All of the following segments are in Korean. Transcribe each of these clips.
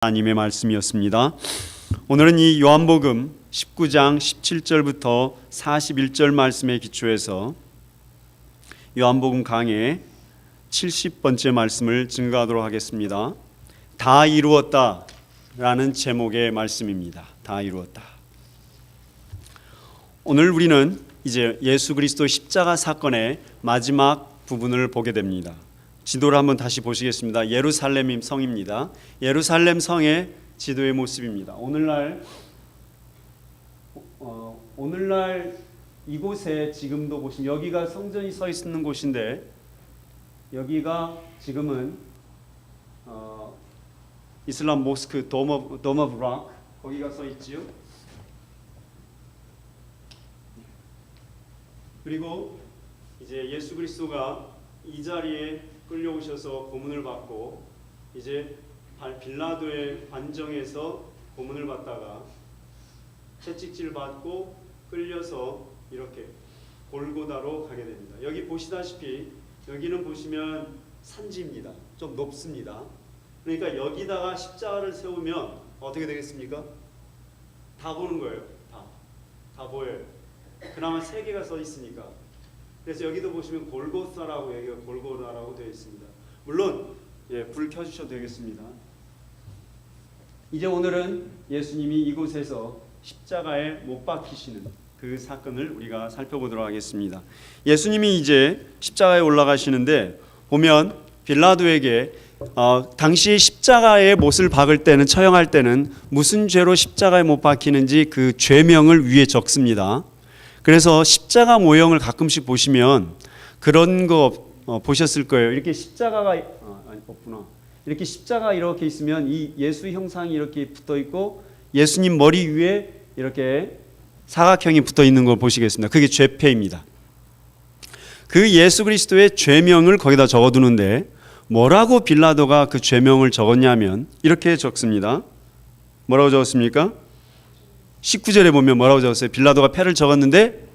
하나님의 말씀이었습니다. 오늘은 이 요한복음 19장 17절부터 41절 말씀에 기초해서 요한복음 강해 70번째 말씀을 증거하도록 하겠습니다. 다 이루었다 라는 제목의 말씀입니다. 다 이루었다. 오늘 우리는 이제 예수 그리스도 십자가 사건의 마지막 부분을 보게 됩니다. 지도를 한번 다시 보시겠습니다. 예루살렘 성입니다. 예루살렘 성의 지도의 모습입니다. 오늘날 이곳에 지금도 보시면 여기가 성전이 서 있는 곳인데 여기가 지금은 이슬람 모스크 돔 오브 락 거기가 서 있지요. 그리고 이제 예수 그리스도가 이 자리에 끌려오셔서 고문을 받고 이제 빌라도의 관정에서 고문을 받다가 채찍질 받고 끌려서 이렇게 골고다로 가게 됩니다. 여기 보시다시피 여기는 보시면 산지입니다. 좀 높습니다. 그러니까 여기다가 십자가를 세우면 어떻게 되겠습니까? 다 보는 거예요. 다 보여요. 그나마 세 개가 써 있으니까. 그래서 여기도 보시면 골고사라고 여기가 골고다라고 되어 있습니다. 물론 불 켜주셔도 되겠습니다. 이제 오늘은 예수님이 이곳에서 십자가에 못 박히시는 그 사건을 우리가 살펴보도록 하겠습니다. 예수님이 이제 십자가에 올라가시는데 보면 빌라도에게 당시 십자가에 못을 박을 때는 처형할 때는 무슨 죄로 십자가에 못 박히는지 그 죄명을 위에 적습니다. 그래서 십자가 모형을 가끔씩 보시면 그런 거 보셨을 거예요. 이렇게 십자가가 없구나. 이렇게 십자가 이렇게 있으면 이 예수 형상이 이렇게 붙어 있고 예수님 머리 위에 이렇게 사각형이 붙어 있는 걸 보시겠습니다. 그게 죄패입니다. 그 예수 그리스도의 죄명을 거기다 적어두는데 뭐라고 빌라도가 그 죄명을 적었냐면 이렇게 적습니다. 뭐라고 적었습니까? 19절에 보면 뭐라고 적었어요? 빌라도가 패를 적었는데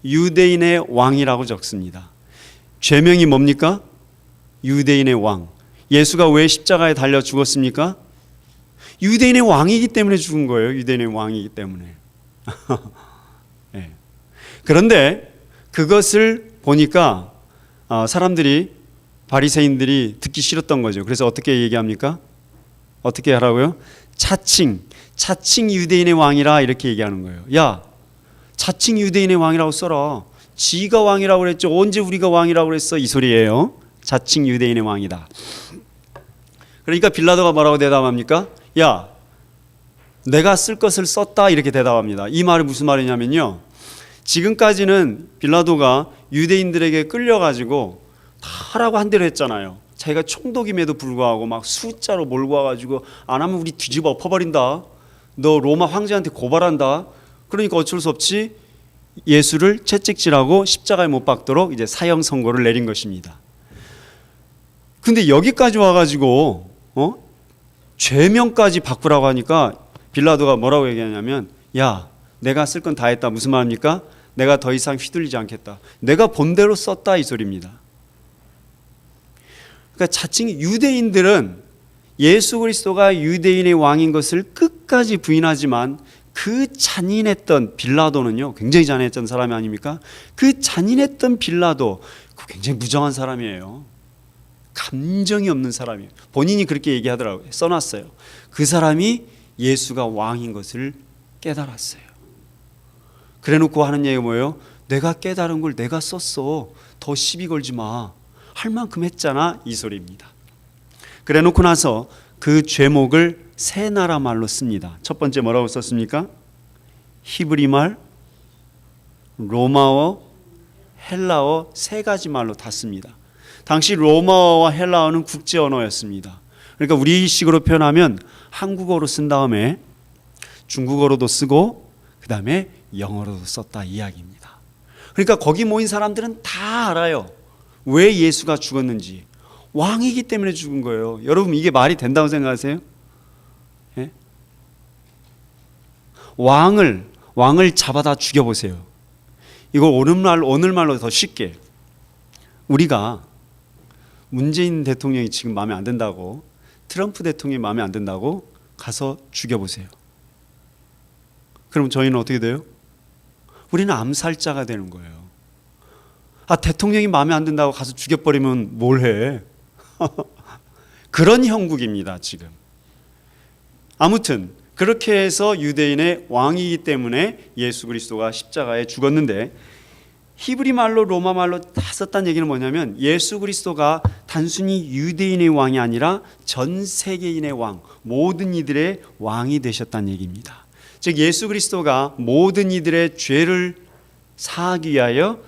유대인의 왕이라고 적습니다. 죄명이 뭡니까? 유대인의 왕. 예수가 왜 십자가에 달려 죽었습니까? 유대인의 왕이기 때문에 죽은 거예요. 유대인의 왕이기 때문에. 네. 그런데 그것을 보니까 사람들이 바리새인들이 듣기 싫었던 거죠. 그래서 어떻게 얘기합니까? 어떻게 하라고요? 차칭 유대인의 왕이라 이렇게 얘기하는 거예요. 야, 차칭 유대인의 왕이라고 써라. 지가 왕이라고 그랬죠. 언제 우리가 왕이라고 그랬어? 이 소리예요. 자칭 유대인의 왕이다. 그러니까 빌라도가 뭐라고 대답합니까? 야, 내가 쓸 것을 썼다 이렇게 대답합니다. 이 말이 무슨 말이냐면요. 지금까지는 빌라도가 유대인들에게 끌려가지고 다 하라고 한 대로 했잖아요. 자기가 총독임에도 불구하고 막 숫자로 몰고 와가지고 안 하면 우리 뒤집어 엎어버린다. 너 로마 황제한테 고발한다. 그러니까 어쩔 수 없이 예수를 채찍질하고 십자가에 못 박도록 이제 사형 선고를 내린 것입니다. 근데 여기까지 와가지고 죄명까지 바꾸라고 하니까 빌라도가 뭐라고 얘기하냐면 야, 내가 쓸 건 다 했다. 무슨 말입니까? 내가 더 이상 휘둘리지 않겠다. 내가 본대로 썼다 이 소리입니다. 그러니까 자칭 유대인들은 예수 그리스도가 유대인의 왕인 것을 끝까지 부인하지만 그 잔인했던 빌라도는요, 굉장히 잔인했던 사람이 아닙니까? 그 잔인했던 빌라도 굉장히 무정한 사람이에요. 감정이 없는 사람이에요. 본인이 그렇게 얘기하더라고요. 써놨어요. 그 사람이 예수가 왕인 것을 깨달았어요. 그래놓고 하는 얘기가 뭐예요? 내가 깨달은 걸 내가 썼어. 더 시비 걸지 마. 할 만큼 했잖아. 이 소리입니다. 그래놓고 나서 그 죄목을 세 나라 말로 씁니다. 첫 번째 뭐라고 썼습니까? 히브리 말, 로마어, 헬라어 세 가지 말로 다 씁니다. 당시 로마어와 헬라어는 국제 언어였습니다. 그러니까 우리식으로 표현하면 한국어로 쓴 다음에 중국어로도 쓰고 그 다음에 영어로도 썼다 이야기입니다. 그러니까 거기 모인 사람들은 다 알아요. 왜 예수가 죽었는지. 왕이기 때문에 죽은 거예요. 여러분 이게 말이 된다고 생각하세요? 예? 왕을 잡아다 죽여보세요. 이걸 오늘 말로 더 쉽게 우리가 문재인 대통령이 지금 마음에 안 든다고 트럼프 대통령이 마음에 안 든다고 가서 죽여보세요. 그럼 저희는 어떻게 돼요? 우리는 암살자가 되는 거예요. 대통령이 마음에 안 든다고 가서 죽여버리면 뭘 해? 그런 형국입니다, 지금. 아무튼 그렇게 해서 유대인의 왕이기 때문에 예수 그리스도가 십자가에 죽었는데, 히브리 말로 로마 말로 다 썼다는 얘기는 뭐냐면 예수 그리스도가 단순히 유대인의 왕이 아니라 전 세계인의 왕, 모든 이들의 왕이 되셨다는 얘기입니다. 즉 예수 그리스도가 모든 이들의 죄를 사하기 위하여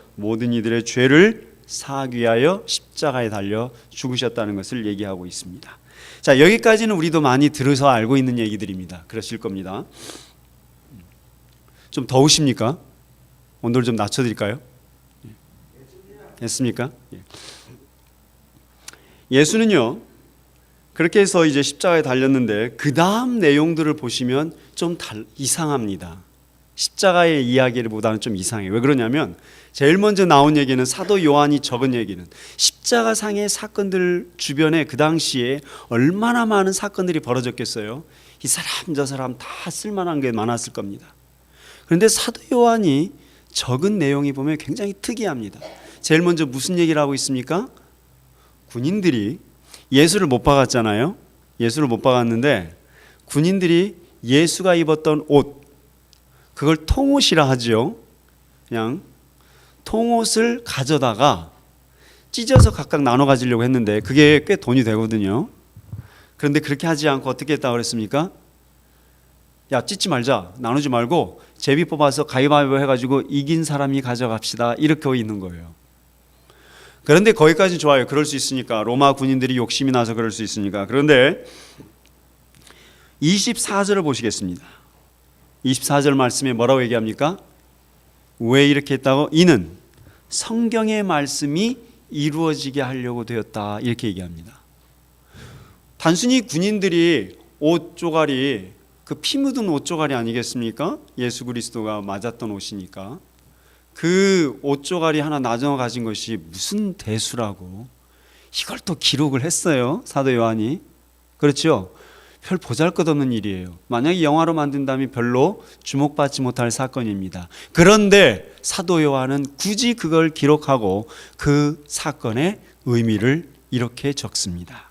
십자가에 달려 죽으셨다는 것을 얘기하고 있습니다. 자, 여기까지는 우리도 많이 들어서 알고 있는 얘기들입니다. 그러실 겁니다. 좀 더우십니까? 온도를 좀 낮춰드릴까요? 됐습니까? 예수는요, 그렇게 해서 이제 십자가에 달렸는데 그 다음 내용들을 보시면 좀 이상합니다. 십자가의 이야기보다는 좀 이상해요. 왜 그러냐면 제일 먼저 나온 얘기는 사도 요한이 적은 얘기는 십자가상의 사건들 주변에 그 당시에 얼마나 많은 사건들이 벌어졌겠어요. 이 사람 저 사람 다 쓸만한 게 많았을 겁니다. 그런데 사도 요한이 적은 내용이 보면 굉장히 특이합니다. 제일 먼저 무슨 얘기를 하고 있습니까? 군인들이 예수를 못 박았잖아요. 예수를 못 박았는데 군인들이 예수가 입었던 옷, 그걸 통옷이라 하죠. 그냥 통옷을 가져다가 찢어서 각각 나눠 가지려고 했는데 그게 꽤 돈이 되거든요. 그런데 그렇게 하지 않고 어떻게 했다고 그랬습니까? 야, 찢지 말자, 나누지 말고 제비 뽑아서 가위바위보 해가지고 이긴 사람이 가져갑시다, 이렇게 있는 거예요. 그런데 거기까지 좋아요. 그럴 수 있으니까. 로마 군인들이 욕심이 나서 그럴 수 있으니까. 그런데 24절을 보시겠습니다. 24절 말씀에 뭐라고 얘기합니까? 왜 이렇게 했다고? 이는 성경의 말씀이 이루어지게 하려고 되었다, 이렇게 얘기합니다. 단순히 군인들이 옷 조각이 그 피 묻은 옷 조각이 아니겠습니까? 예수 그리스도가 맞았던 옷이니까. 그 옷 조각이 하나 나눠 가진 것이 무슨 대수라고 이걸 또 기록을 했어요, 사도 요한이. 그렇죠? 별 보잘것없는 일이에요. 만약에 영화로 만든다면 별로 주목받지 못할 사건입니다. 그런데 사도 요한은 굳이 그걸 기록하고 그 사건의 의미를 이렇게 적습니다.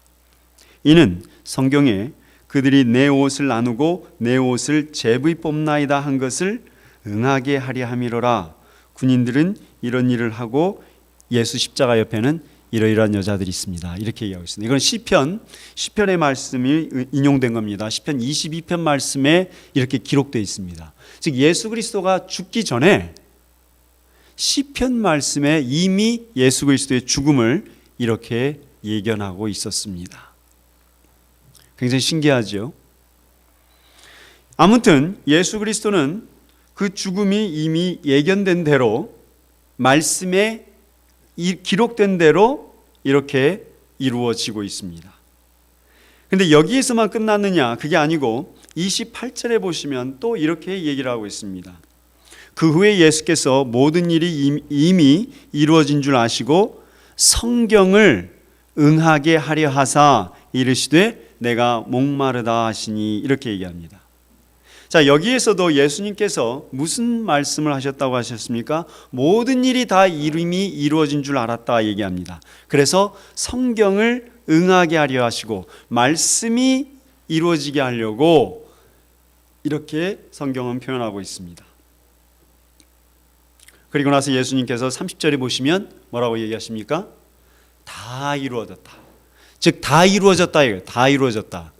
이는 성경에 그들이 내 옷을 나누고 내 옷을 제비 뽑나이다 한 것을 응하게 하려 함이로라. 군인들은 이런 일을 하고 예수 십자가 옆에는 이러이러한 여자들이 있습니다, 이렇게 얘기하고 있습니다. 이건 시편의 말씀이 인용된 겁니다. 시편 22편 말씀에 이렇게 기록되어 있습니다. 즉 예수 그리스도가 죽기 전에 시편 말씀에 이미 예수 그리스도의 죽음을 이렇게 예견하고 있었습니다. 굉장히 신기하죠. 아무튼 예수 그리스도는 그 죽음이 이미 예견된 대로 말씀에 기록된 대로 이렇게 이루어지고 있습니다. 그런데 여기에서만 끝났느냐? 그게 아니고 28절에 보시면 또 이렇게 얘기를 하고 있습니다. 그 후에 예수께서 모든 일이 이미 이루어진 줄 아시고 성경을 응하게 하려 하사 이르시되 내가 목마르다 하시니, 이렇게 얘기합니다. 자, 여기에서도 예수님께서 무슨 말씀을 하셨다고 하셨습니까? 모든 일이 다 이미 이루어진 줄 알았다 얘기합니다. 그래서 성경을 응하게 하려 하시고 말씀이 이루어지게 하려고 이렇게 성경은 표현하고 있습니다. 그리고 나서 예수님께서 30절에 보시면 뭐라고 얘기하십니까? 다 이루어졌다. 즉 다 이루어졌다 이거예요. 다 이루어졌다.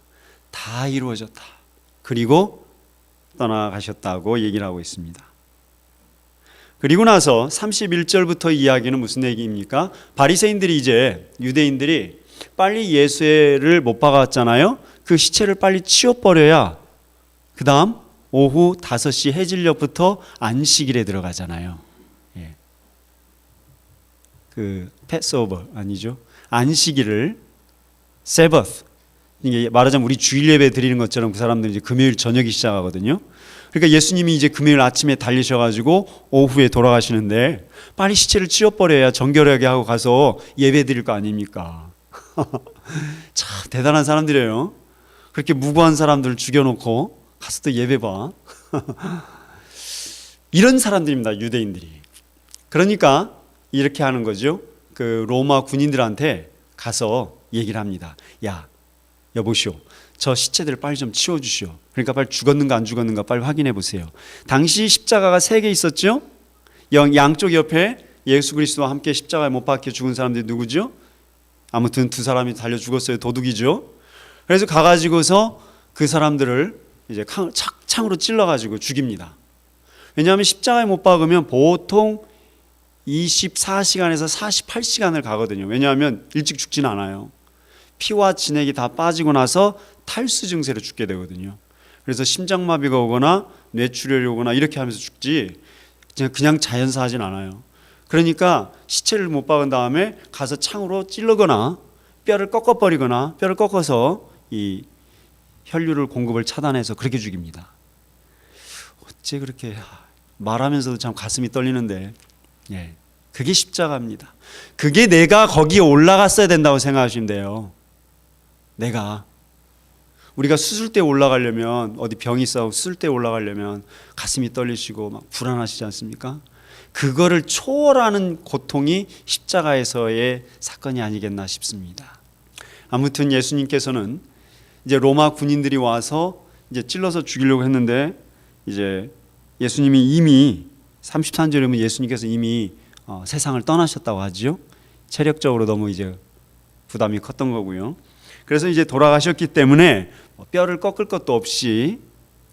다 이루어졌다. 그리고 떠나가셨다고 얘기를 하고 있습니다. 그리고 나서 31절부터 이야기는 무슨 얘기입니까? 바리새인들이 이제 유대인들이 빨리 예수를 못 박았잖아요. 그 시체를 빨리 치워버려야 그 다음 오후 5시 해질녘부터 안식일에 들어가잖아요. 예. 그 패스오버 아니죠. 안식일을 세버스, 이게 말하자면 우리 주일 예배 드리는 것처럼 그 사람들이 이제 금요일 저녁이 시작하거든요. 그러니까 예수님이 이제 금요일 아침에 달리셔가지고 오후에 돌아가시는데 빨리 시체를 치워버려야 정결하게 하고 가서 예배 드릴 거 아닙니까? 참 대단한 사람들이에요. 그렇게 무고한 사람들을 죽여놓고 가서 또 예배 봐. 이런 사람들입니다, 유대인들이. 그러니까 이렇게 하는 거죠. 그 로마 군인들한테 가서 얘기를 합니다. 야, 여보시오, 저 시체들 빨리 좀 치워주시오. 그러니까 빨리 죽었는가 안 죽었는가 빨리 확인해 보세요. 당시 십자가가 3개 있었죠. 양쪽 옆에 예수 그리스도와 함께 십자가에 못 박혀 죽은 사람들이 누구죠? 아무튼 2사람이 달려 죽었어요. 도둑이죠. 그래서 가가지고서 그 사람들을 이제 창으로 찔러가지고 죽입니다. 왜냐하면 십자가에 못 박으면 보통 24시간에서 48시간을 가거든요. 왜냐하면 일찍 죽진 않아요. 피와 진액이 다 빠지고 나서 탈수 증세로 죽게 되거든요. 그래서 심장마비가 오거나 뇌출혈이 오거나 이렇게 하면서 죽지 그냥 자연사 하진 않아요. 그러니까 시체를 못 박은 다음에 가서 창으로 찔르거나 뼈를 꺾어버리거나 뼈를 꺾어서 이 혈류를 공급을 차단해서 그렇게 죽입니다. 어째 그렇게 말하면서도 참 가슴이 떨리는데, 예, 그게 십자가입니다. 그게 내가 거기에 올라갔어야 된다고 생각하시면 돼요. 우리가 수술대에 올라가려면, 어디 병이 있어 수술대에 올라가려면 가슴이 떨리시고 막 불안하시지 않습니까? 그거를 초월하는 고통이 십자가에서의 사건이 아니겠나 싶습니다. 아무튼 예수님께서는 이제 로마 군인들이 와서 이제 찔러서 죽이려고 했는데, 이제 예수님이 이미 33절이면 예수님께서 이미 세상을 떠나셨다고 하죠. 체력적으로 너무 이제 부담이 컸던 거고요. 그래서 이제 돌아가셨기 때문에 뼈를 꺾을 것도 없이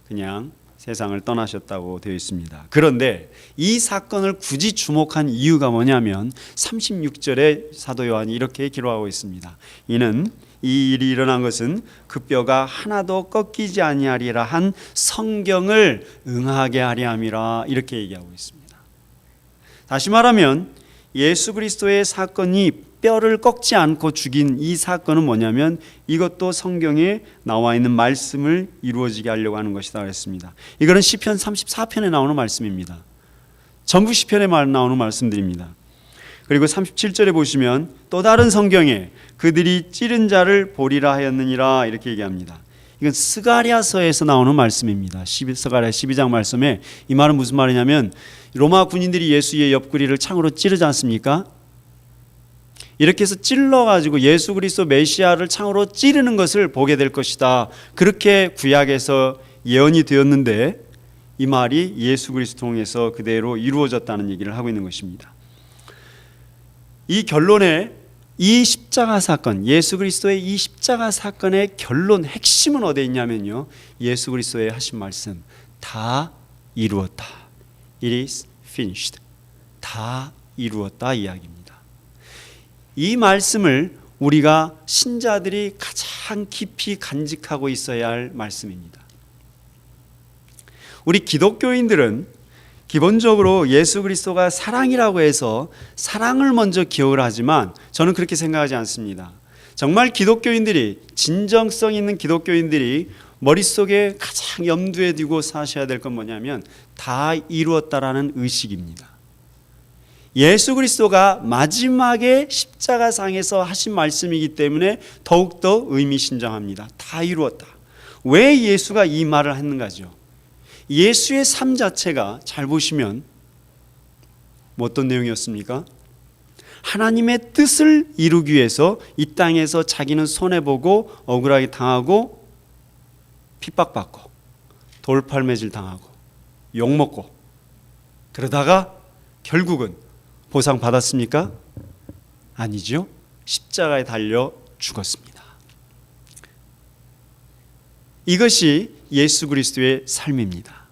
그냥 세상을 떠나셨다고 되어 있습니다. 그런데 이 사건을 굳이 주목한 이유가 뭐냐면 36절에 사도 요한이 이렇게 기록하고 있습니다. 이는 이 일이 일어난 것은 그 뼈가 하나도 꺾이지 아니하리라 한 성경을 응하게 하려 함이라, 이렇게 얘기하고 있습니다. 다시 말하면 예수 그리스도의 사건이 뼈를 꺾지 않고 죽인 이 사건은 뭐냐면 이것도 성경에 나와 있는 말씀을 이루어지게 하려고 하는 것이다 그랬습니다. 이거는 시편 34편에 나오는 말씀입니다. 전부 시편에 나오는 말씀들입니다. 그리고 37절에 보시면 또 다른 성경에 그들이 찌른 자를 보리라 하였느니라, 이렇게 얘기합니다. 이건 스가랴서에서 나오는 말씀입니다. 스가랴 12장 말씀에 이 말은 무슨 말이냐면 로마 군인들이 예수의 옆구리를 창으로 찌르지 않습니까? 이렇게 해서 찔러가지고 예수 그리스도 메시아를 창으로 찌르는 것을 보게 될 것이다. 그렇게 구약에서 예언이 되었는데 이 말이 예수 그리스도 통해서 그대로 이루어졌다는 얘기를 하고 있는 것입니다. 이 결론에 이 십자가 사건, 예수 그리스도의 이 십자가 사건의 결론, 핵심은 어디에 있냐면요, 예수 그리스도의 하신 말씀, 다 이루었다. It is finished. 다 이루었다 이야기입니다. 이 말씀을 우리가 신자들이 가장 깊이 간직하고 있어야 할 말씀입니다. 우리 기독교인들은 기본적으로 예수 그리스도가 사랑이라고 해서 사랑을 먼저 기억을 하지만 저는 그렇게 생각하지 않습니다. 정말 기독교인들이, 진정성 있는 기독교인들이 머릿속에 가장 염두에 두고 사셔야 될 건 뭐냐면 다 이루었다라는 의식입니다. 예수 그리스도가 마지막에 십자가상에서 하신 말씀이기 때문에 더욱더 의미심장합니다. 다 이루었다. 왜 예수가 이 말을 했는가죠? 예수의 삶 자체가 잘 보시면 어떤 내용이었습니까? 하나님의 뜻을 이루기 위해서 이 땅에서 자기는 손해보고 억울하게 당하고 핍박받고 돌팔매질 당하고 욕먹고 그러다가 결국은 보상 받았습니까? 아니죠. 십자가에 달려 죽었습니다. 이것이 예수 그리스도의 삶입니다.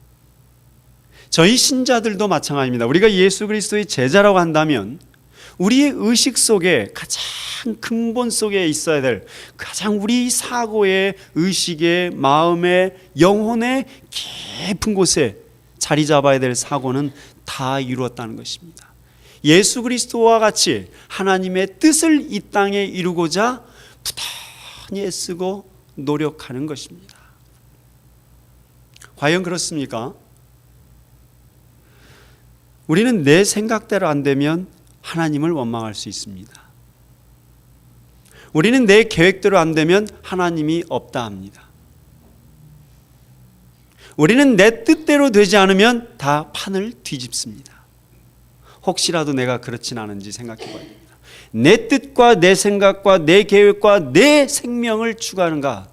저희 신자들도 마찬가지입니다. 우리가 예수 그리스도의 제자라고 한다면 우리의 의식 속에 가장 근본 속에 있어야 될, 가장 우리 사고의, 의식의, 마음의, 영혼의 깊은 곳에 자리 잡아야 될 사고는 다 이루었다는 것입니다. 예수 그리스도와 같이 하나님의 뜻을 이 땅에 이루고자 부단히 애쓰고 노력하는 것입니다. 과연 그렇습니까? 우리는 내 생각대로 안 되면 하나님을 원망할 수 있습니다. 우리는 내 계획대로 안 되면 하나님이 없다 합니다. 우리는 내 뜻대로 되지 않으면 다 판을 뒤집습니다. 혹시라도 내가 그렇진 않은지 생각해 봐야 됩니다. 내 뜻과 내 생각과 내 계획과 내 생명을 추구하는가?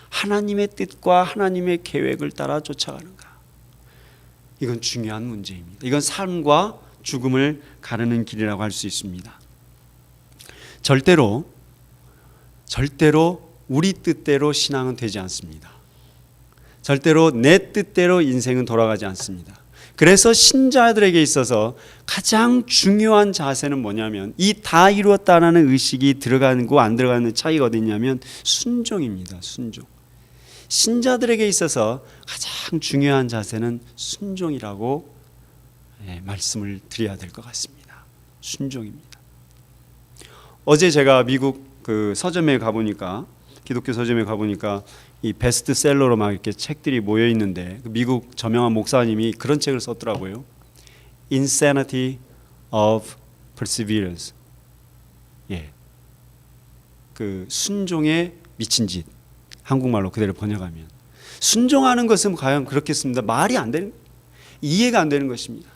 하나님의 뜻과 하나님의 계획을 따라 쫓아가는가? 이건 중요한 문제입니다. 이건 삶과 죽음을 가르는 길이라고 할 수 있습니다. 절대로 우리 뜻대로 신앙은 되지 않습니다. 절대로 내 뜻대로 인생은 돌아가지 않습니다. 그래서 신자들에게 있어서 가장 중요한 자세는 뭐냐면 이 다 이루었다라는 의식이 들어가고 안 들어가는 차이가 어디 있냐면 순종입니다. 순종. 신자들에게 있어서 가장 중요한 자세는 순종이라고 말씀을 드려야 될 것 같습니다. 순종입니다. 어제 제가 미국 그 서점에 가보니까 기독교 서점에 가보니까 이 베스트셀러로 막 이렇게 책들이 모여 있는데 미국 저명한 목사님이 그런 책을 썼더라고요. Insanity of Perseverance. 그 순종의 미친 짓. 한국말로 그대로 번역하면 순종하는 것은 과연 그렇겠습니다. 말이 안 되는, 이해가 안 되는 것입니다.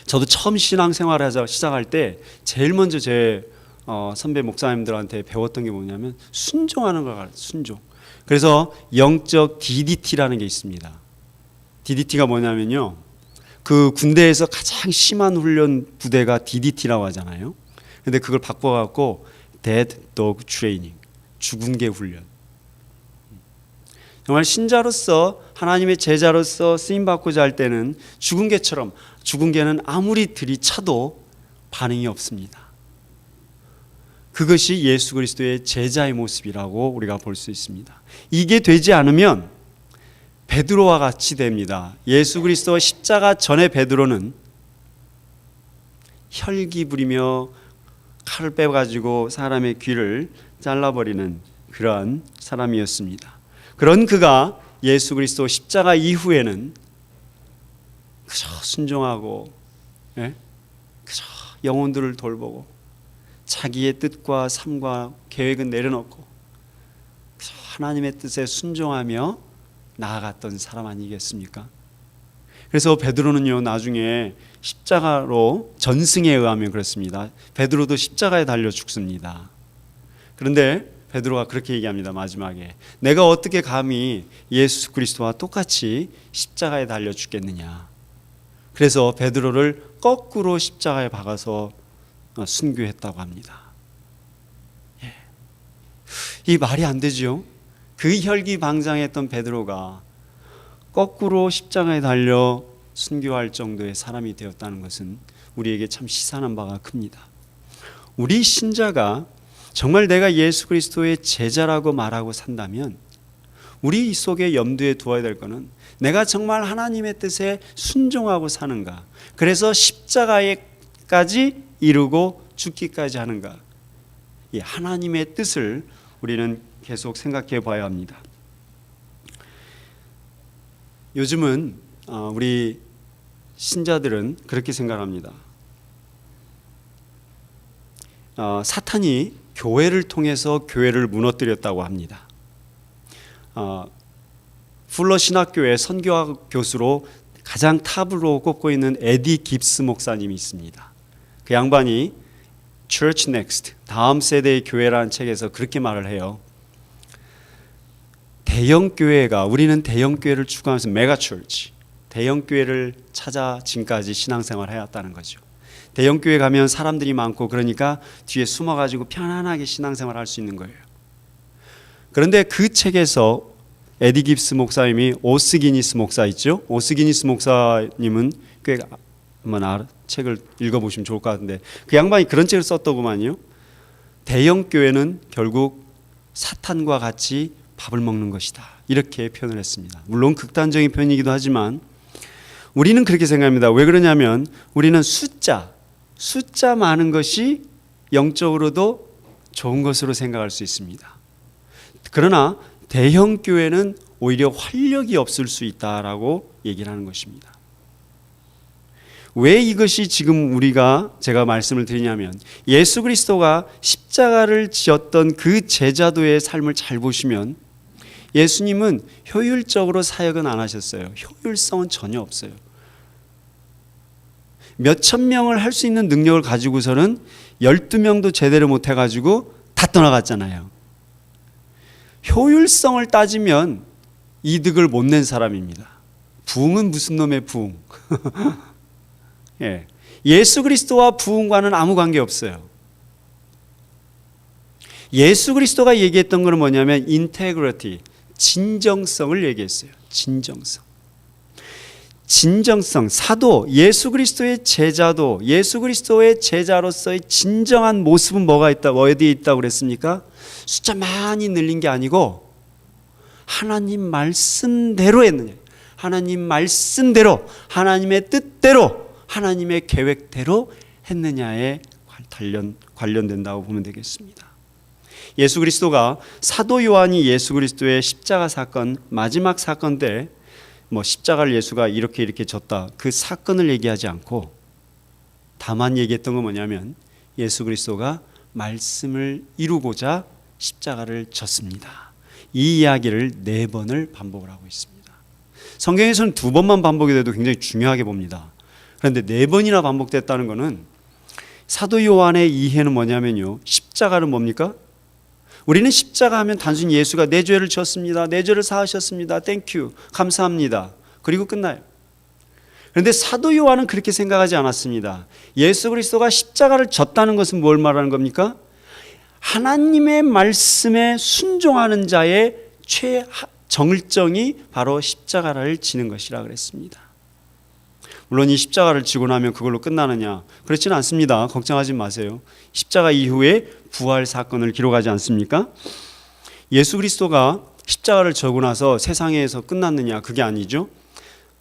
저도 처음 신앙생활을 시작할 때 제일 먼저 제 선배 목사님들한테 배웠던 게 뭐냐면 순종하는 걸 알아요. 순종. 그래서 영적 DDT라는 게 있습니다. DDT가 뭐냐면요, 그 군대에서 가장 심한 훈련 부대가 DDT라고 하잖아요. 근데 그걸 바꿔갖고 Dead Dog Training, 죽은 개 훈련. 정말 신자로서 하나님의 제자로서 쓰임받고자 할 때는 죽은 개처럼, 죽은 개는 아무리 들이차도 반응이 없습니다. 그것이 예수 그리스도의 제자의 모습이라고 우리가 볼 수 있습니다. 이게 되지 않으면 베드로와 같이 됩니다. 예수 그리스도와 십자가 전에 베드로는 혈기 부리며 칼을 빼가지고 사람의 귀를 잘라버리는 그러한 사람이었습니다. 그런 그가 예수 그리스도 십자가 이후에는 그저 순종하고 그저 영혼들을 돌보고 자기의 뜻과 삶과 계획은 내려놓고 그저 하나님의 뜻에 순종하며 나아갔던 사람 아니겠습니까? 그래서 베드로는요, 나중에 십자가로 전승에 의하면 그렇습니다. 베드로도 십자가에 달려 죽습니다. 그런데 베드로가 그렇게 얘기합니다. 마지막에 내가 어떻게 감히 예수 그리스도와 똑같이 십자가에 달려 죽겠느냐. 그래서 베드로를 거꾸로 십자가에 박아서 순교했다고 합니다. 이 말이 안 되죠. 그 혈기방장했던 베드로가 거꾸로 십자가에 달려 순교할 정도의 사람이 되었다는 것은 우리에게 참 시사하는 바가 큽니다. 우리 신자가 정말 내가 예수 그리스도의 제자라고 말하고 산다면 우리 속에 염두에 두어야 될 것은 내가 정말 하나님의 뜻에 순종하고 사는가, 그래서 십자가에까지 이루고 죽기까지 하는가, 이 하나님의 뜻을 우리는 계속 생각해 봐야 합니다. 요즘은 우리 신자들은 그렇게 생각합니다. 사탄이 교회를 통해서 교회를 무너뜨렸다고 합니다. 풀러 신학교의 선교학 교수로 가장 탑으로 꼽고 있는 에디 깁스 목사님이 있습니다. 그 양반이 Church Next, 다음 세대의 교회라는 책에서 그렇게 말을 해요. 대형 교회가, 우리는 대형 교회를 추구하면서 메가 처치, 대형 교회를 찾아 지금까지 신앙생활을 해왔다는 거죠. 대형 교회 가면 사람들이 많고 그러니까 뒤에 숨어가지고 편안하게 신앙생활을 할 수 있는 거예요. 그런데 그 책에서 에디 깁스 목사님이 오스 기니스 목사 있죠? 오스 기니스 목사님은 꽤 한번 책을 읽어보시면 좋을 것 같은데 그 양반이 그런 책을 썼더구만요. 대형 교회는 결국 사탄과 같이 밥을 먹는 것이다, 이렇게 표현을 했습니다. 물론 극단적인 표현이기도 하지만 우리는 그렇게 생각합니다. 왜 그러냐면 우리는 숫자 많은 것이 영적으로도 좋은 것으로 생각할 수 있습니다. 그러나 대형 교회는 오히려 활력이 없을 수 있다라고 얘기를 하는 것입니다. 왜 이것이 지금 제가 말씀을 드리냐면, 예수 그리스도가 십자가를 지었던 그 제자도의 삶을 잘 보시면 예수님은 효율적으로 사역은 안 하셨어요. 효율성은 전혀 없어요. 몇천 명을 할 수 있는 능력을 가지고서는 12명도 제대로 못 해가지고 다 떠나갔잖아요. 효율성을 따지면 이득을 못 낸 사람입니다. 부흥은 무슨 놈의 부흥? 예. 예수 그리스도와 부흥과는 아무 관계 없어요. 예수 그리스도가 얘기했던 것은 뭐냐면 integrity, 진정성을 얘기했어요. 진정성, 사도, 예수 그리스도의 제자도, 예수 그리스도의 제자로서의 진정한 모습은 어디에 있다고 그랬습니까? 숫자 많이 늘린 게 아니고 하나님 말씀대로 했느냐, 하나님 말씀대로, 하나님의 뜻대로, 하나님의 계획대로 했느냐에 관련된다고 보면 되겠습니다. 예수 그리스도가, 사도 요한이 예수 그리스도의 십자가 사건, 마지막 사건 때 십자가를 예수가 이렇게 졌다, 그 사건을 얘기하지 않고 다만 얘기했던 건 뭐냐면 예수 그리스도가 말씀을 이루고자 십자가를 졌습니다. 이 이야기를 4번을 반복을 하고 있습니다. 성경에서는 2번만 반복이 돼도 굉장히 중요하게 봅니다. 그런데 4번이나 반복됐다는 것은 사도 요한의 이해는 뭐냐면요, 십자가는 뭡니까? 우리는 십자가 하면 단순히 예수가 내 죄를 졌습니다, 내 죄를 사하셨습니다, 땡큐, 감사합니다, 그리고 끝나요. 그런데 사도 요한은 그렇게 생각하지 않았습니다. 예수 그리스도가 십자가를 졌다는 것은 뭘 말하는 겁니까? 하나님의 말씀에 순종하는 자의 최정일정이 바로 십자가를 지는 것이라 그랬습니다. 물론 이 십자가를 지고 나면 그걸로 끝나느냐, 그렇지는 않습니다. 걱정하지 마세요. 십자가 이후에 부활 사건을 기록하지 않습니까? 예수 그리스도가 십자가를 지고 나서 세상에서 끝났느냐, 그게 아니죠.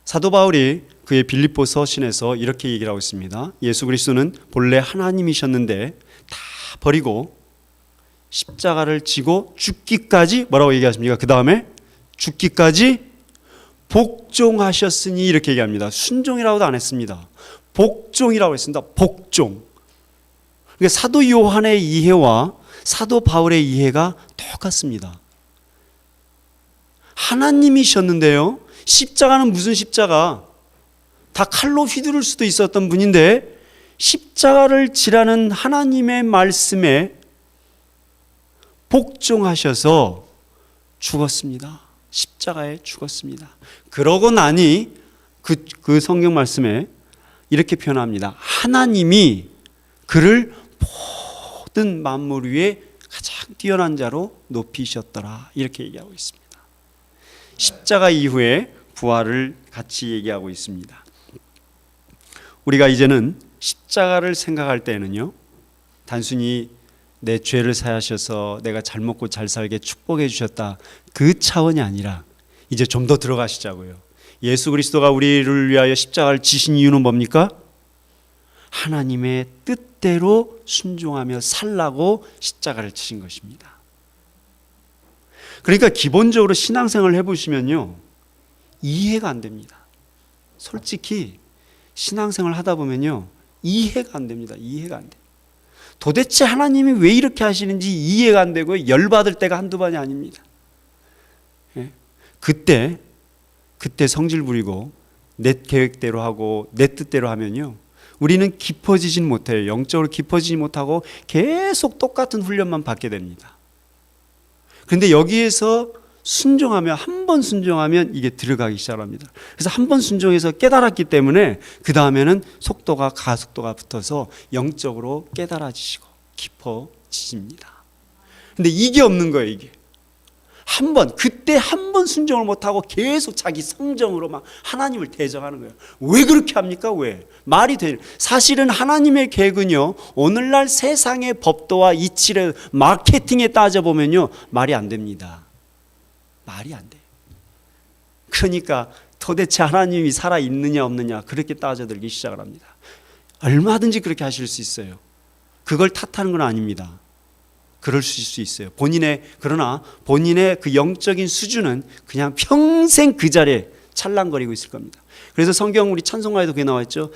사도 바울이 그의 빌립보 서신에서 이렇게 얘기를 하고 있습니다. 예수 그리스도는 본래 하나님이셨는데 다 버리고 십자가를 지고 죽기까지 뭐라고 얘기하십니까? 그 다음에 죽기까지 복종하셨으니 이렇게 얘기합니다. 순종이라고도 안 했습니다. 복종이라고 했습니다. 복종. 그러니까 사도 요한의 이해와 사도 바울의 이해가 똑같습니다. 하나님이셨는데요, 십자가는 무슨 십자가? 다 칼로 휘두를 수도 있었던 분인데 십자가를 지라는 하나님의 말씀에 복종하셔서 죽었습니다. 십자가에 죽었습니다. 그러고 나니 그 성경 말씀에 이렇게 표현합니다. 하나님이 그를 모든 만물 위에 가장 뛰어난 자로 높이셨더라, 이렇게 얘기하고 있습니다. 십자가 이후에 부활을 같이 얘기하고 있습니다. 우리가 이제는 십자가를 생각할 때는요, 단순히 내 죄를 사하셔서 내가 잘 먹고 잘 살게 축복해 주셨다, 그 차원이 아니라 이제 좀 더 들어가시자고요. 예수 그리스도가 우리를 위하여 십자가를 지신 이유는 뭡니까? 하나님의 뜻대로 순종하며 살라고 십자가를 지신 것입니다. 그러니까 기본적으로 신앙생활을 해보시면요, 이해가 안 됩니다. 솔직히 신앙생활을 하다 보면요, 이해가 안 됩니다. 이해가 안 돼요. 도대체 하나님이 왜 이렇게 하시는지 이해가 안 되고 열받을 때가 한두 번이 아닙니다. 예? 그때 성질 부리고 내 계획대로 하고 내 뜻대로 하면요, 우리는 깊어지진 못해요. 영적으로 깊어지지 못하고 계속 똑같은 훈련만 받게 됩니다. 그런데 여기에서 순종하면, 한 번 순종하면 이게 들어가기 시작합니다. 그래서 한 번 순종해서 깨달았기 때문에 그 다음에는 속도가, 가속도가 붙어서 영적으로 깨달아지시고 깊어지십니다. 근데 이게 없는 거예요. 이게 그때 한 번 순종을 못하고 계속 자기 성정으로 막 하나님을 대적하는 거예요. 왜 그렇게 합니까? 왜? 말이 되는. 사실은 하나님의 계획은요, 오늘날 세상의 법도와 이치를 마케팅에 따져보면요, 말이 안 됩니다. 말이 안 돼요. 그러니까 도대체 하나님이 살아있느냐 없느냐 그렇게 따져들기 시작을 합니다. 얼마든지 그렇게 하실 수 있어요. 그걸 탓하는 건 아닙니다. 그럴 수 있어요. 그러나 본인의 그 영적인 수준은 그냥 평생 그 자리에 찰랑거리고 있을 겁니다. 그래서 성경 우리 찬송가에도 그게 나와 있죠.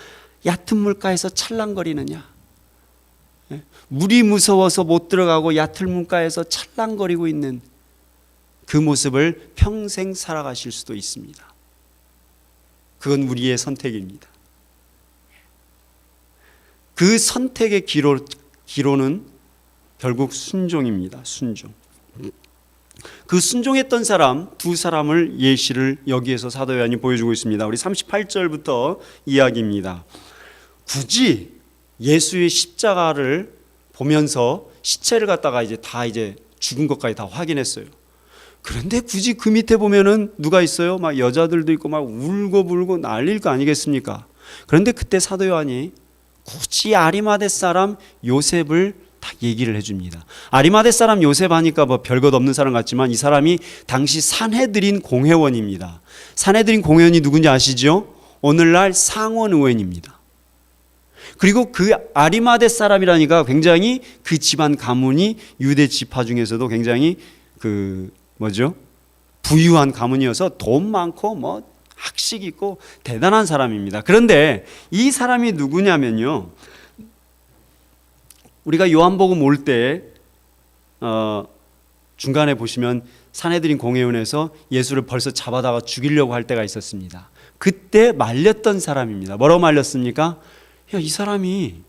얕은 물가에서 찰랑거리느냐? 물이 무서워서 못 들어가고 얕은 물가에서 찰랑거리고 있는 그 모습을 평생 살아가실 수도 있습니다. 그건 우리의 선택입니다. 그 선택의 기로는 결국 순종입니다. 순종. 그 순종했던 사람 두 사람을 예시를 여기에서 사도 요한이 보여주고 있습니다. 우리 38절부터 이야기입니다. 굳이 예수의 십자가를 보면서 시체를 갖다가 이제 죽은 것까지 다 확인했어요. 그런데 굳이 그 밑에 보면은 누가 있어요? 막 여자들도 있고 막 울고 불고 난리일 거 아니겠습니까? 그런데 그때 사도 요한이 굳이 아리마대 사람 요셉을 다 얘기를 해줍니다. 아리마대 사람 요셉 하니까 뭐 별것 없는 사람 같지만 이 사람이 당시 산헤드린 공회원입니다. 산헤드린 공회원이 누군지 아시죠? 오늘날 상원 의원입니다. 그리고 그 아리마대 사람이라니까 굉장히 그 집안 가문이 유대 지파 중에서도 굉장히 부유한 가문이어서 돈 많고 뭐 학식 있고 대단한 사람입니다. 그런데 이 사람이 누구냐면요, 우리가 요한복음 올 때 중간에 보시면 산헤드린 공회원에서 예수를 벌써 잡아다가 죽이려고 할 때가 있었습니다. 그때 말렸던 사람입니다. 뭐라고 말렸습니까? 야, 이 사람이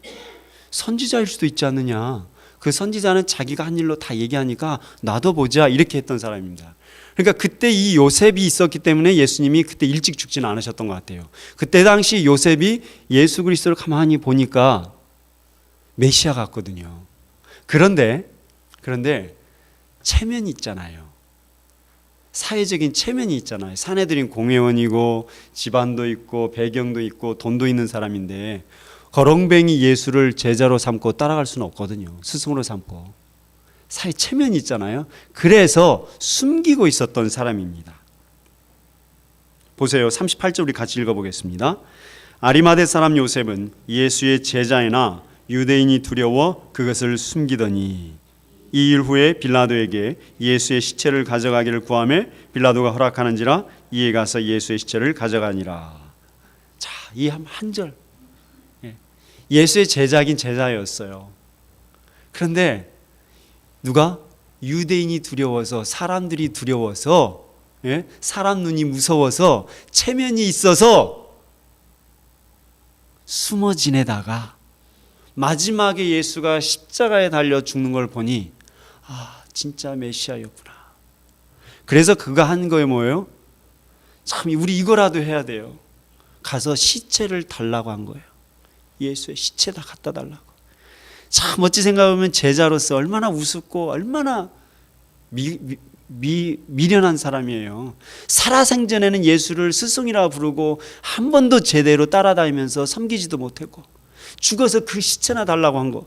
선지자일 수도 있지 않느냐. 그 선지자는 자기가 한 일로 다 얘기하니까 나도 보자, 이렇게 했던 사람입니다. 그러니까 그때 이 요셉이 있었기 때문에 예수님이 그때 일찍 죽지는 않으셨던 것 같아요. 그때 당시 요셉이 예수 그리스도를 가만히 보니까 메시아 같거든요. 그런데 체면이 있잖아요. 사회적인 체면이 있잖아요. 산헤드린 공회원이고 집안도 있고 배경도 있고 돈도 있는 사람인데 거렁뱅이 예수를 제자로 삼고 따라갈 수는 없거든요. 스승으로 삼고. 사회 체면이 있잖아요. 그래서 숨기고 있었던 사람입니다. 보세요. 38절 우리 같이 읽어보겠습니다. 아리마대 사람 요셉은 예수의 제자이나 유대인이 두려워 그것을 숨기더니 이 일 후에 빌라도에게 예수의 시체를 가져가기를 구하며 빌라도가 허락하는지라 이에 가서 예수의 시체를 가져가니라. 자, 이 한 절. 예수의 제자긴 제자였어요. 그런데 누가? 유대인이 두려워서, 사람들이 두려워서, 사람 눈이 무서워서, 체면이 있어서 숨어 지내다가 마지막에 예수가 십자가에 달려 죽는 걸 보니 진짜 메시아였구나. 그래서 그가 한 거에 뭐예요? 참 우리 이거라도 해야 돼요. 가서 시체를 달라고 한 거예요. 예수의 시체 다 갖다 달라고. 참 어찌 생각하면 제자로서 얼마나 우습고 얼마나 미련한 사람이에요. 살아생전에는 예수를 스승이라 부르고 한 번도 제대로 따라다니면서 섬기지도 못했고 죽어서 그 시체나 달라고 한 거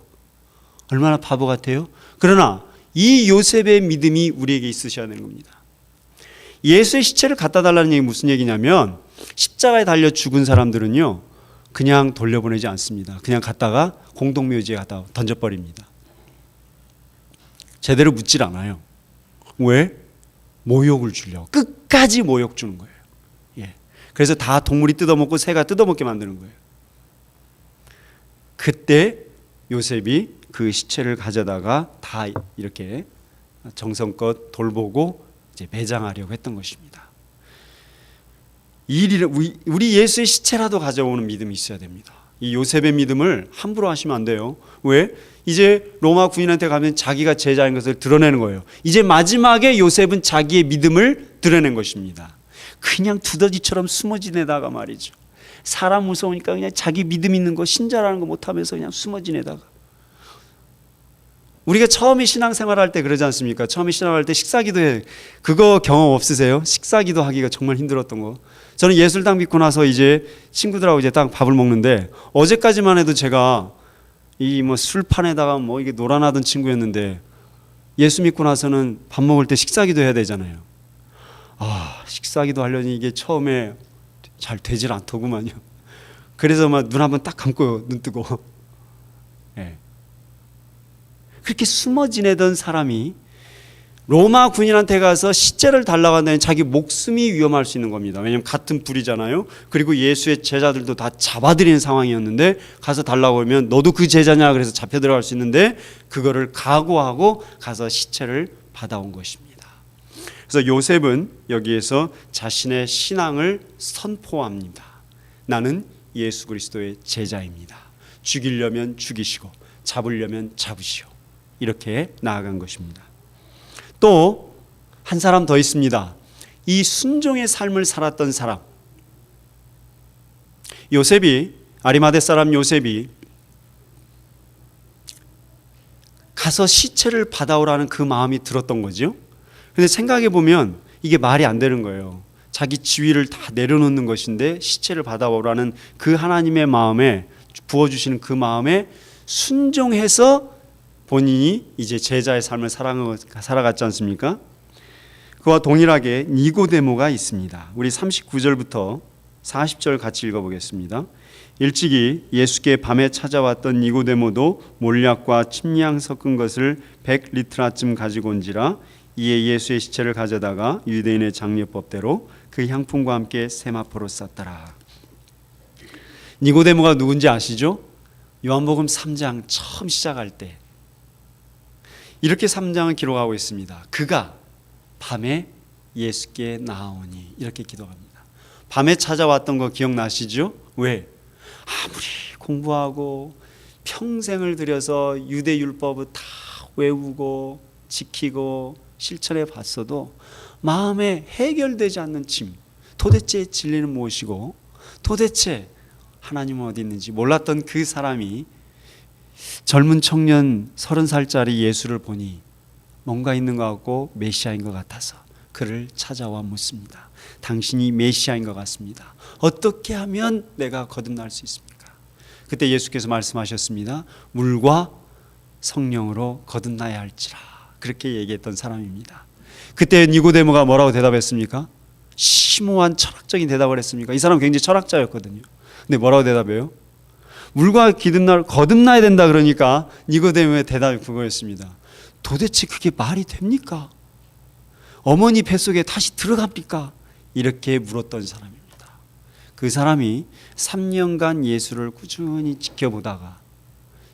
얼마나 바보 같아요. 그러나 이 요셉의 믿음이 우리에게 있으셔야 되는 겁니다. 예수의 시체를 갖다 달라는 얘기 무슨 얘기냐면 십자가에 달려 죽은 사람들은요 그냥 돌려보내지 않습니다. 그냥 갖다가 공동묘지에 갖다 던져버립니다. 제대로 묻질 않아요. 왜? 모욕을 주려고. 끝까지 모욕 주는 거예요. 그래서 다 동물이 뜯어먹고 새가 뜯어먹게 만드는 거예요. 그때 요셉이 그 시체를 가져다가 다 이렇게 정성껏 돌보고 이제 매장하려고 했던 것입니다. 우리 예수의 시체라도 가져오는 믿음이 있어야 됩니다. 이 요셉의 믿음을 함부로 하시면 안 돼요. 왜? 이제 로마 군인한테 가면 자기가 제자인 것을 드러내는 거예요. 이제 마지막에 요셉은 자기의 믿음을 드러낸 것입니다. 그냥 두더지처럼 숨어 지내다가 말이죠. 사람 무서우니까 그냥 자기 믿음 있는 거 신자라는 거 못하면서 그냥 숨어 지내다가. 우리가 처음에 신앙생활할 때 그러지 않습니까? 처음에 신앙할 때 식사기도해. 그거 경험 없으세요? 식사기도 하기가 정말 힘들었던 거. 저는 예수를 딱 믿고 나서 이제 친구들하고 이제 딱 밥을 먹는데 어제까지만 해도 제가 이 뭐 술판에다가 뭐 이게 놀아나던 친구였는데 예수 믿고 나서는 밥 먹을 때 식사기도 해야 되잖아요. 식사기도 하려니 이게 처음에 잘 되질 않더구만요. 그래서 막 눈 한번 딱 감고 눈 뜨고 그렇게 숨어 지내던 사람이 로마 군인한테 가서 시체를 달라고 한다면 자기 목숨이 위험할 수 있는 겁니다. 왜냐하면 같은 불이잖아요. 그리고 예수의 제자들도 다 잡아들이는 상황이었는데 가서 달라고 하면 너도 그 제자냐 그래서 잡혀 들어갈 수 있는데 그거를 각오하고 가서 시체를 받아온 것입니다. 그래서 요셉은 여기에서 자신의 신앙을 선포합니다. 나는 예수 그리스도의 제자입니다. 죽이려면 죽이시고 잡으려면 잡으시오. 이렇게 나아간 것입니다. 또 한 사람 더 있습니다. 이 순종의 삶을 살았던 사람. 요셉이, 아리마대 사람 요셉이 가서 시체를 받아오라는 그 마음이 들었던 거죠. 그런데 생각해 보면 이게 말이 안 되는 거예요. 자기 지위를 다 내려놓는 것인데 시체를 받아오라는 그 하나님의 마음에, 부어주시는 그 마음에 순종해서 본인이 이제 제자의 삶을 살아갔지 않습니까? 그와 동일하게 니고데모가 있습니다. 우리 39절부터 40절 같이 읽어보겠습니다. 일찍이 예수께 밤에 찾아왔던 니고데모도 몰약과 침량 섞은 것을 100리트라쯤 가지고 온지라 이에 예수의 시체를 가져다가 유대인의 장례법대로 그 향품과 함께 세마포로 쌌더라. 니고데모가 누군지 아시죠? 요한복음 3장 처음 시작할 때 이렇게 3장을 기록하고 있습니다. 그가 밤에 예수께 나오니 이렇게 기도합니다. 밤에 찾아왔던 거 기억나시죠? 왜? 아무리 공부하고 평생을 들여서 유대 율법을 다 외우고 지키고 실천해 봤어도 마음에 해결되지 않는 짐, 도대체 진리는 무엇이고 도대체 하나님은 어디 있는지 몰랐던 그 사람이 젊은 청년 30살짜리 예수를 보니 뭔가 있는 것 같고 메시아인 것 같아서 그를 찾아와 묻습니다. 당신이 메시아인 것 같습니다. 어떻게 하면 내가 거듭날 수 있습니까? 그때 예수께서 말씀하셨습니다. 물과 성령으로 거듭나야 할지라. 그렇게 얘기했던 사람입니다. 그때 니고데모가 뭐라고 대답했습니까? 심오한 철학적인 대답을 했습니까? 이 사람은 굉장히 철학자였거든요. 근데 뭐라고 대답해요? 물과 거듭나야 된다 그러니까 니고데모의 대답이 그거였습니다. 도대체 그게 말이 됩니까? 어머니 뱃속에 다시 들어갑니까? 이렇게 물었던 사람입니다. 그 사람이 3년간 예수를 꾸준히 지켜보다가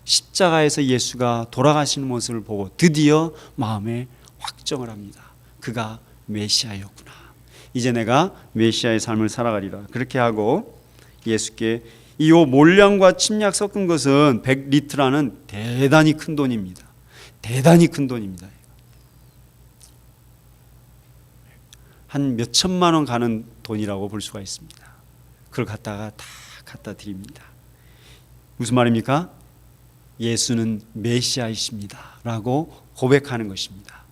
십자가에서 예수가 돌아가시는 모습을 보고 드디어 마음에 확정을 합니다. 그가 메시아였구나. 이제 내가 메시아의 삶을 살아가리라. 그렇게 하고 예수께 이 몰량과 침략 섞은 것은 100리트라는 대단히 큰 돈입니다. 대단히 큰 돈입니다. 한 몇 천만 원 가는 돈이라고 볼 수가 있습니다. 그걸 갖다가 다 갖다 드립니다. 무슨 말입니까? 예수는 메시아이십니다 라고 고백하는 것입니다.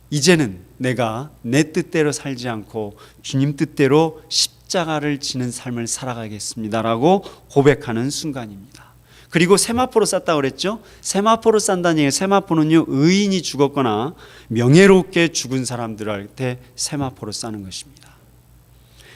이제는 내가 내 뜻대로 살지 않고 주님 뜻대로 십자가를 지는 삶을 살아가겠습니다 라고 고백하는 순간입니다. 그리고 세마포로 쌌다고 그랬죠? 세마포로 싼다는 얘기예요. 세마포는요, 의인이 죽었거나 명예롭게 죽은 사람들한테 세마포로 싸는 것입니다.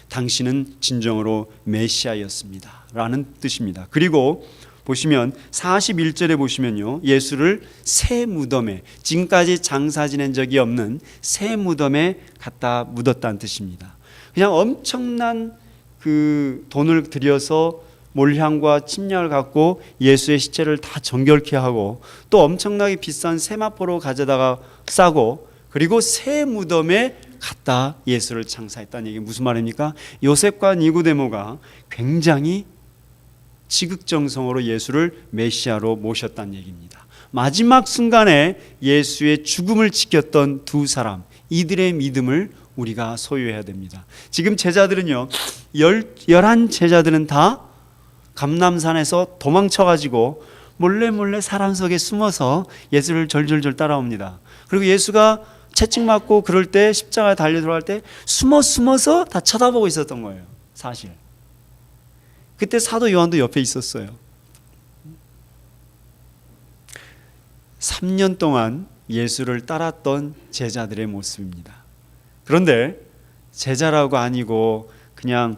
당신은 진정으로 메시아였습니다 라는 뜻입니다. 그리고 보시면 41절에 보시면요, 예수를 새 무덤에, 지금까지 장사 지낸 적이 없는 새 무덤에 갖다 묻었다는 뜻입니다. 그냥 엄청난 그 돈을 들여서 몰향과 침략을 갖고 예수의 시체를 다 정결케 하고 또 엄청나게 비싼 세마포로 가져다가 싸고 그리고 새 무덤에 갖다 예수를 장사했다는 얘기. 무슨 말입니까? 요셉과 니고데모가 굉장히 지극정성으로 예수를 메시아로 모셨다는 얘기입니다. 마지막 순간에 예수의 죽음을 지켰던 두 사람, 이들의 믿음을 우리가 소유해야 됩니다. 지금 제자들은요, 11 제자들은 다 감람산에서 도망쳐가지고 몰래 사람 속에 숨어서 예수를 절절절 따라옵니다. 그리고 예수가 채찍맞고 그럴 때 십자가에 달려 들어갈 때 숨어서 다 쳐다보고 있었던 거예요. 사실 그때 사도 요한도 옆에 있었어요. 3년 동안 예수를 따랐던 제자들의 모습입니다. 그런데 제자라고 아니고 그냥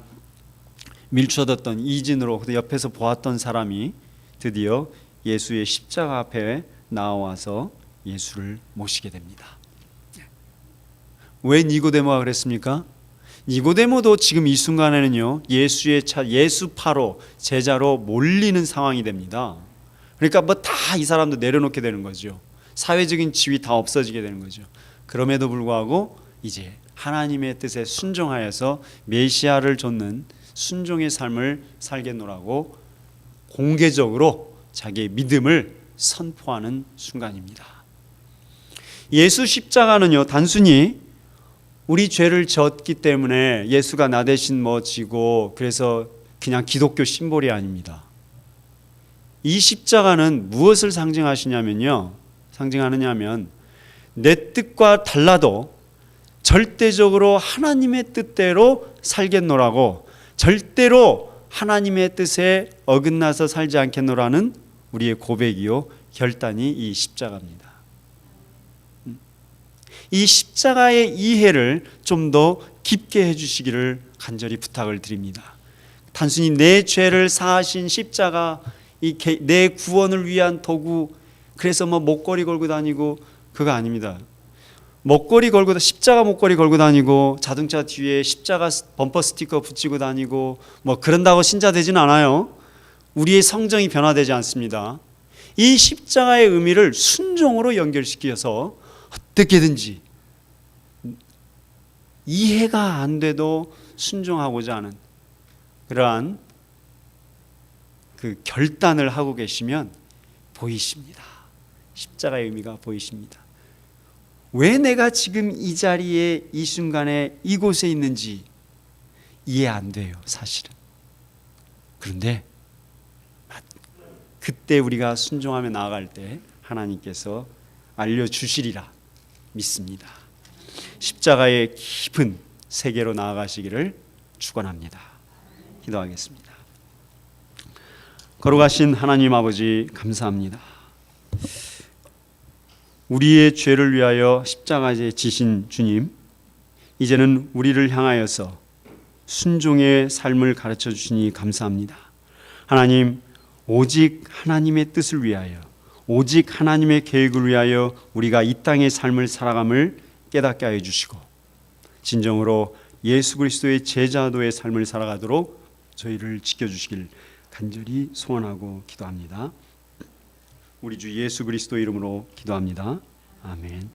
밀쳐뒀던 이진으로 옆에서 보았던 사람이 드디어 예수의 십자가 앞에 나와서 예수를 모시게 됩니다. 왜 니고데모가 그랬습니까? 니고데모도 지금 이 순간에는요, 예수파로 제자로 몰리는 상황이 됩니다. 그러니까 뭐 다 이 사람도 내려놓게 되는 거죠. 사회적인 지위 다 없어지게 되는 거죠. 그럼에도 불구하고 이제 하나님의 뜻에 순종하여서 메시아를 좇는 순종의 삶을 살겠노라고 공개적으로 자기의 믿음을 선포하는 순간입니다. 예수 십자가는요, 단순히 우리 죄를 졌기 때문에 예수가 나 대신 뭐 지고 그래서 그냥 기독교 심볼이 아닙니다. 이 십자가는 무엇을 상징하느냐면 내 뜻과 달라도 절대적으로 하나님의 뜻대로 살겠노라고, 절대로 하나님의 뜻에 어긋나서 살지 않겠노라는 우리의 고백이요 결단이 이 십자가입니다. 이 십자가의 이해를 좀 더 깊게 해주시기를 간절히 부탁을 드립니다. 단순히 내 죄를 사하신 십자가, 내 구원을 위한 도구, 그래서 뭐 목걸이 걸고 다니고 그거 아닙니다. 십자가 목걸이 걸고 다니고 자동차 뒤에 십자가 범퍼 스티커 붙이고 다니고 뭐 그런다고 신자 되진 않아요. 우리의 성정이 변화되지 않습니다. 이 십자가의 의미를 순종으로 연결시켜서 어떻게든지 이해가 안 돼도 순종하고자 하는 그러한 그 결단을 하고 계시면 보이십니다. 십자가의 의미가 보이십니다. 왜 내가 지금 이 자리에 이 순간에 이곳에 있는지 이해 안 돼요, 사실은. 그런데 그때 우리가 순종하며 나아갈 때 하나님께서 알려주시리라 믿습니다. 십자가의 깊은 세계로 나아가시기를 축원합니다. 기도하겠습니다. 거룩하신 하나님 아버지, 감사합니다. 우리의 죄를 위하여 십자가에 지신 주님, 이제는 우리를 향하여서 순종의 삶을 가르쳐 주시니 감사합니다. 하나님, 오직 하나님의 뜻을 위하여, 오직 하나님의 계획을 위하여 우리가 이 땅의 삶을 살아감을 깨닫게 하여 주시고, 진정으로 예수 그리스도의 제자도의 삶을 살아가도록 저희를 지켜주시길 간절히 소원하고 기도합니다. 우리 주 예수 그리스도 이름으로 기도합니다. 아멘.